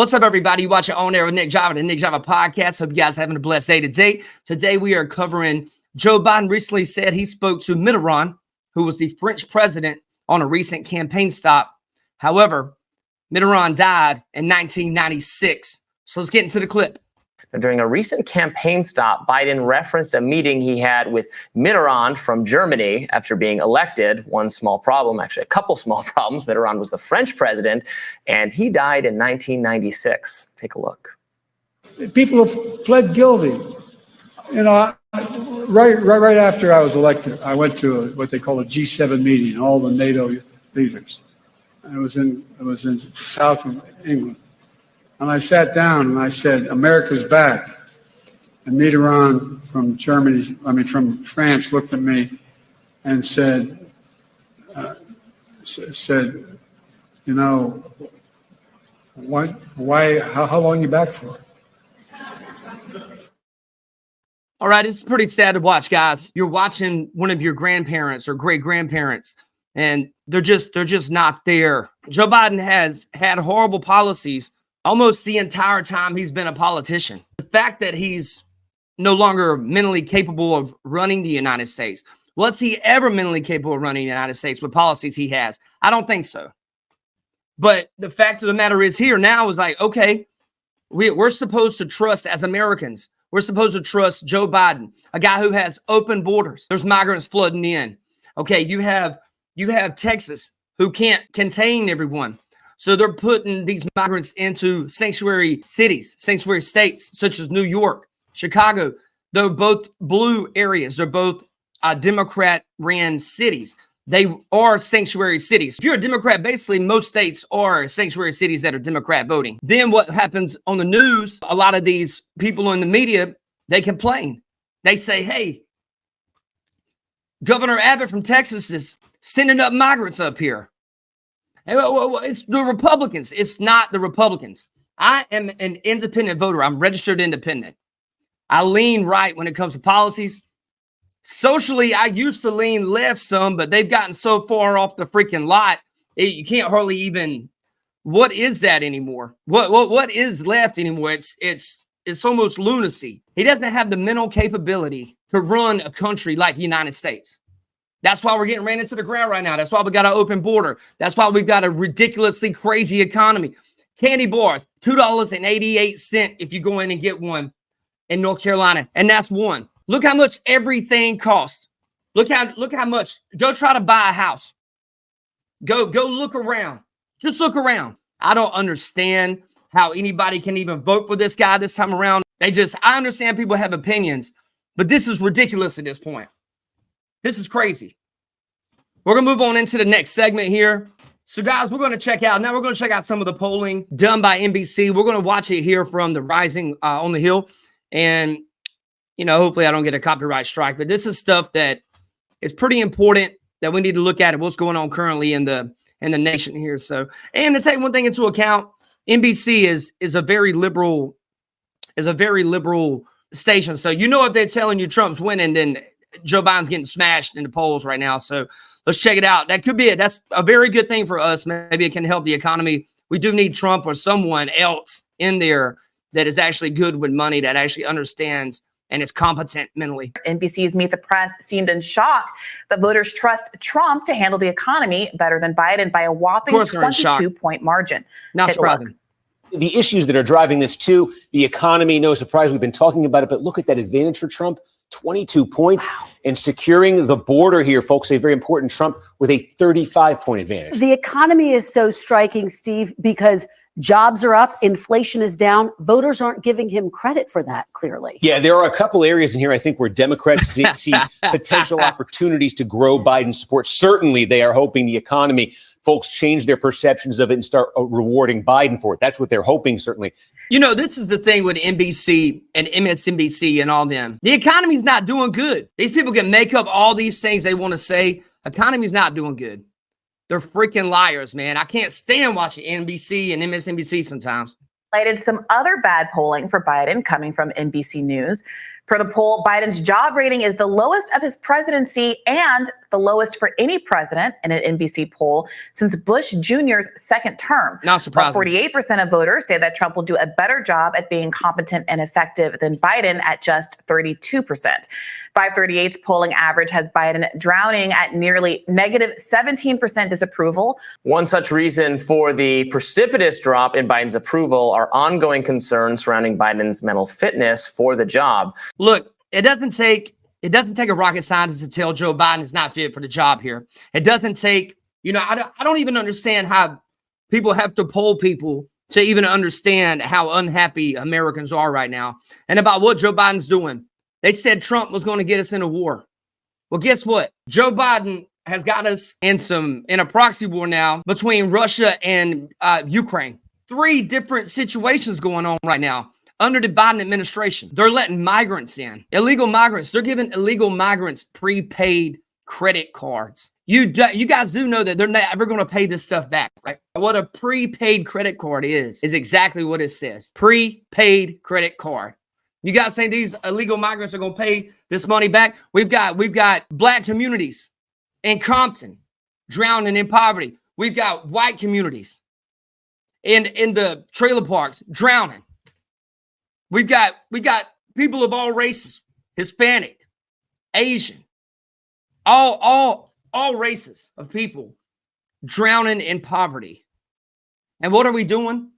What's up, everybody? You watching On Air with Nick Java, the Nick Java podcast. Hope you guys are having a blessed day today. Today, we are covering Joe Biden recently said he spoke to Mitterrand, who was the French president, on a recent campaign stop. However, Mitterrand died in 1996. So let's get into the clip. During a recent campaign stop, Biden referenced a meeting he had with Mitterrand from Germany after being elected. One small problem, actually a couple small problems. Mitterrand was the French president, and he died in 1996. Take a look. People have pled guilty. You know, right after I was elected, I went to what they call a G7 meeting, all the NATO leaders. And it was in south of England. And I sat down and I said, America's back. And Mitterrand from France looked at me and said, you know, how long are you back for? All right, it's pretty sad to watch, guys. You're watching one of your grandparents or great-grandparents, and they're just not there. Joe Biden has had horrible policies almost the entire time he's been a politician. The fact that he's no longer mentally capable of running the United States. Was he ever mentally capable of running the United States with policies he has? I don't think so. But the fact of the matter is here now is like, okay, we're supposed to trust as Americans. We're supposed to trust Joe Biden, a guy who has open borders. There's migrants flooding in. Okay, you have Texas who can't contain everyone. So they're putting these migrants into sanctuary cities, sanctuary states, such as New York, Chicago. They're both blue areas. They're both Democrat-ran cities. They are sanctuary cities. If you're a Democrat, basically most states are sanctuary cities that are Democrat voting. Then what happens on the news, a lot of these people in the media, they complain. They say, hey, Governor Abbott from Texas is sending up migrants up here. It's the Republicans. It's not the Republicans. I am an independent voter. I'm registered independent. I lean right when it comes to policies. Socially, I used to lean left some, but they've gotten so far off the freaking lot. You can't hardly even. What is that anymore? What is left anymore? It's almost lunacy. He doesn't have the mental capability to run a country like the United States. That's why we're getting ran into the ground right now. That's why we got an open border. That's why we've got a ridiculously crazy economy. Candy bars, $2.88 if you go in and get one in North Carolina. And that's one. Look how much everything costs. Look how much. Go try to buy a house. Go look around. Just look around. I don't understand how anybody can even vote for this guy this time around. I understand people have opinions, but this is ridiculous at this point. This is crazy. We're going to move on into the next segment here. So, guys, we're going to check out some of the polling done by NBC. We're going to watch it here from the Rising on the Hill. And, you know, hopefully I don't get a copyright strike. But this is stuff that is pretty important that we need to look at what's going on currently in the nation here. So, and to take one thing into account, NBC is a very liberal station. So, you know, if they're telling you Trump's winning, then Joe Biden's getting smashed in the polls right now. So let's check it out. That could be it. That's a very good thing for us. Maybe it can help the economy. We do need Trump or someone else in there that is actually good with money, that actually understands and is competent mentally. NBC's Meet the Press seemed in shock that voters trust Trump to handle the economy better than Biden by a whopping 22-point margin. Not surprising. The issues that are driving this too, the economy, no surprise, we've been talking about it, but look at that advantage for Trump. 22 points. Wow. And securing the border here, folks, a very important Trump with a 35-point advantage. The economy is so striking, Steve, because jobs are up, inflation is down. Voters aren't giving him credit for that, clearly. Yeah, there are a couple areas in here, I think, where Democrats see potential opportunities to grow Biden's support. Certainly, they are hoping the economy, folks change their perceptions of it and start rewarding Biden for it. That's what they're hoping, certainly. You know, this is the thing with NBC and MSNBC and all them. The economy's not doing good. These people can make up all these things they want to say. Economy's not doing good. They're freaking liars, man. I can't stand watching NBC and MSNBC sometimes. Cited some other bad polling for Biden coming from NBC News. Per the poll, Biden's job rating is the lowest of his presidency and the lowest for any president in an NBC poll since Bush Jr.'s second term. Not surprising. While 48% of voters say that Trump will do a better job at being competent and effective than Biden at just 32%. 538's polling average has Biden drowning at nearly negative 17% disapproval. One such reason for the precipitous drop in Biden's approval are ongoing concerns surrounding Biden's mental fitness for the job. Look, it doesn't take a rocket scientist to tell Joe Biden is not fit for the job here. It doesn't take, I don't even understand how people have to poll people to even understand how unhappy Americans are right now and about what Joe Biden's doing. They said Trump was going to get us in a war. Well, guess what? Joe Biden has got us in a proxy war now between Russia and Ukraine. 3 different situations going on right now under the Biden administration. They're letting migrants in, illegal migrants. They're giving illegal migrants prepaid credit cards. You guys do know that they're never going to pay this stuff back, right? What a prepaid credit card is exactly what it says. Prepaid credit card. You guys think these illegal migrants are going to pay this money back? We've got black communities in Compton drowning in poverty. We've got white communities in the trailer parks drowning. We've got people of all races, Hispanic, Asian, all races of people drowning in poverty. And what are we doing?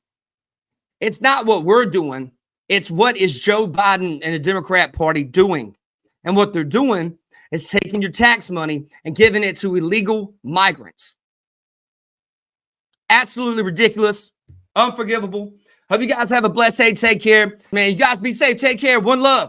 It's not what we're doing. It's what is Joe Biden and the Democrat Party doing. And what they're doing is taking your tax money and giving it to illegal migrants. Absolutely ridiculous, unforgivable. Hope you guys have a blessed day. Take care. Man, you guys be safe. Take care. One love.